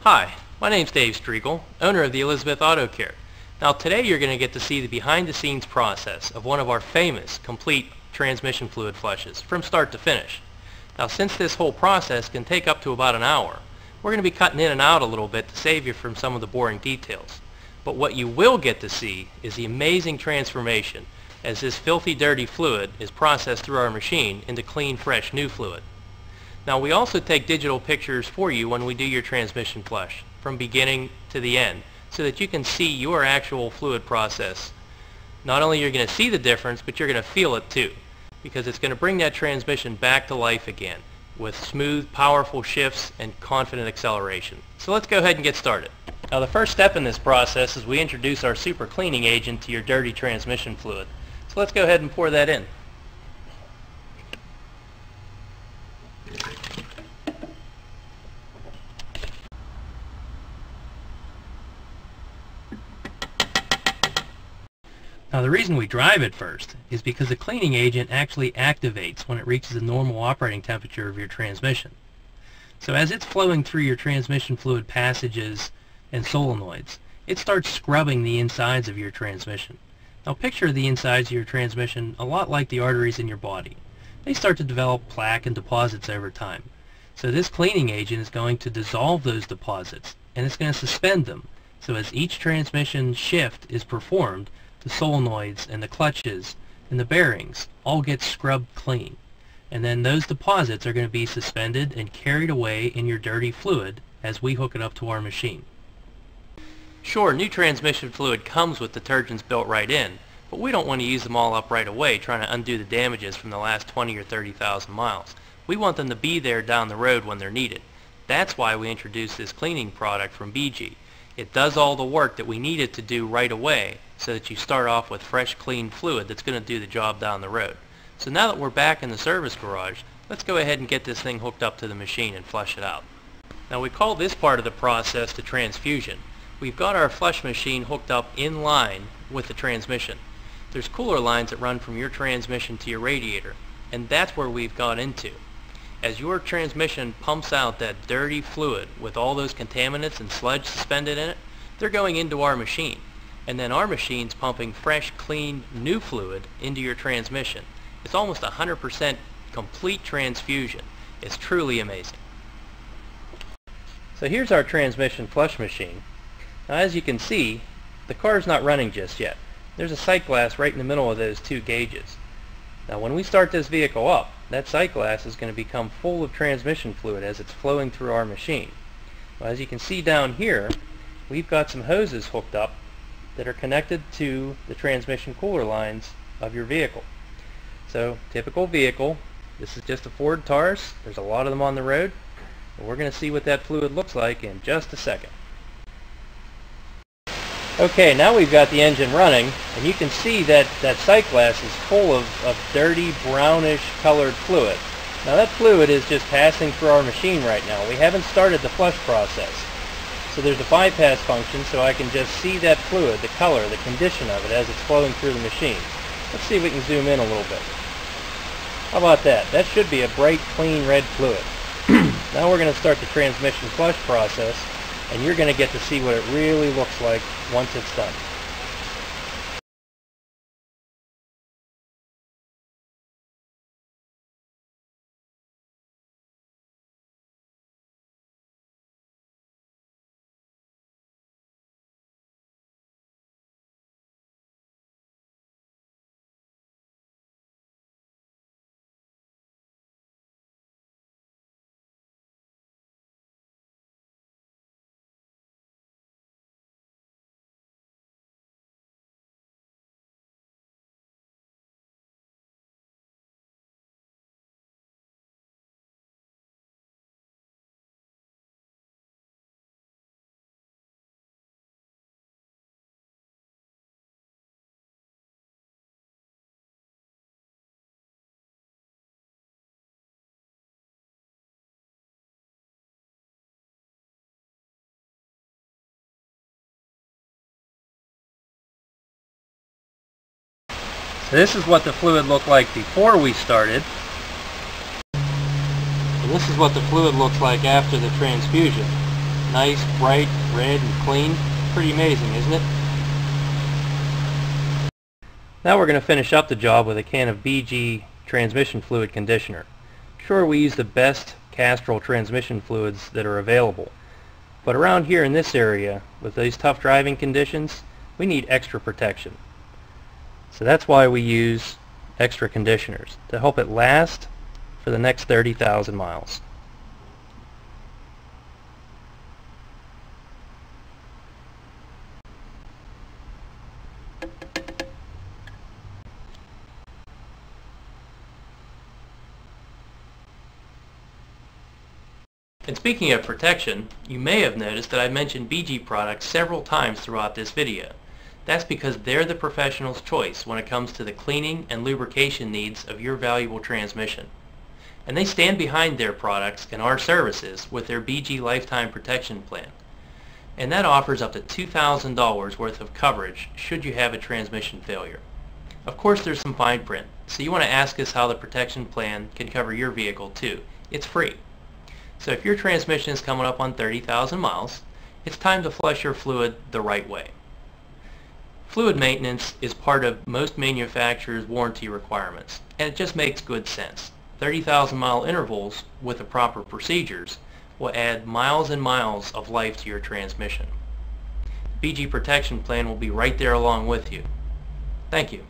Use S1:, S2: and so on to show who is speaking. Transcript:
S1: Hi, my name's Dave Striegel, owner of the Elizabeth AutoCare. Now today you're going to get to see the behind-the-scenes process of one of our famous complete transmission fluid flushes from start to finish. Now since this whole process can take up to about an hour, we're going to be cutting in and out a little bit to save you from some of the boring details. But what you will get to see is the amazing transformation as this filthy dirty fluid is processed through our machine into clean fresh new fluid. Now we also take digital pictures for you when we do your transmission flush from beginning to the end so that you can see your actual fluid process. Not only you're going to see the difference, but you're going to feel it too, because it's going to bring that transmission back to life again with smooth, powerful shifts and confident acceleration. So let's go ahead and get started. Now the first step in this process is we introduce our super cleaning agent to your dirty transmission fluid. So let's go ahead and pour that in. Now the reason we drive it first is because the cleaning agent actually activates when it reaches the normal operating temperature of your transmission. So as it's flowing through your transmission fluid passages and solenoids, it starts scrubbing the insides of your transmission. Now picture the insides of your transmission a lot like the arteries in your body. They start to develop plaque and deposits over time. So this cleaning agent is going to dissolve those deposits and it's going to suspend them. So as each transmission shift is performed, the solenoids and the clutches and the bearings all get scrubbed clean. And then those deposits are going to be suspended and carried away in your dirty fluid as we hook it up to our machine. Sure, new transmission fluid comes with detergents built right in, but we don't want to use them all up right away trying to undo the damages from the last 20 or 30,000 miles. We want them to be there down the road when they're needed. That's why we introduced this cleaning product from BG. It does all the work that we need it to do right away so that you start off with fresh, clean fluid that's going to do the job down the road. So now that we're back in the service garage, let's go ahead and get this thing hooked up to the machine and flush it out. Now we call this part of the process the transfusion. We've got our flush machine hooked up in line with the transmission. There's cooler lines that run from your transmission to your radiator, and that's where we've got into. As your transmission pumps out that dirty fluid with all those contaminants and sludge suspended in it, they're going into our machine. And then our machine's pumping fresh, clean, new fluid into your transmission. It's almost 100% complete transfusion. It's truly amazing. So here's our transmission flush machine. Now as you can see, the car's not running just yet. There's a sight glass right in the middle of those two gauges. Now when we start this vehicle up, that sight glass is going to become full of transmission fluid as it's flowing through our machine. Well, as you can see down here, we've got some hoses hooked up that are connected to the transmission cooler lines of your vehicle. So typical vehicle, this is just a Ford Taurus. There's a lot of them on the road, and we're going to see what that fluid looks like in just a second. Okay, now we've got the engine running, and you can see that that sight glass is full of dirty, brownish colored fluid. Now that fluid is just passing through our machine right now. We haven't started the flush process. So there's a bypass function so I can just see that fluid, the color, the condition of it as it's flowing through the machine. Let's see if we can zoom in a little bit. How about that? That should be a bright, clean red fluid. Now we're going to start the transmission flush process, and you're going to get to see what it really looks like once it's done. So this is what the fluid looked like before we started. And this is what the fluid looks like after the transfusion. nice, bright, red, and clean. Pretty amazing, isn't it? Now we're going to finish up the job with a can of BG transmission fluid conditioner. Sure, we use the best Castrol transmission fluids that are available, but around here in this area, with these tough driving conditions, we need extra protection. So that's why we use extra conditioners, to help it last for the next 30,000 miles. And speaking of protection, you may have noticed that I mentioned BG products several times throughout this video. That's because they're the professional's choice when it comes to the cleaning and lubrication needs of your valuable transmission. And they stand behind their products and our services with their BG Lifetime Protection Plan. And that offers up to $2,000 worth of coverage should you have a transmission failure. Of course, there's some fine print, so you want to ask us how the protection plan can cover your vehicle too. It's free. So if your transmission is coming up on 30,000 miles, it's time to flush your fluid the right way. Fluid maintenance is part of most manufacturers' warranty requirements, and it just makes good sense. 30,000 mile intervals with the proper procedures will add miles and miles of life to your transmission. BG Protection Plan will be right there along with you. Thank you.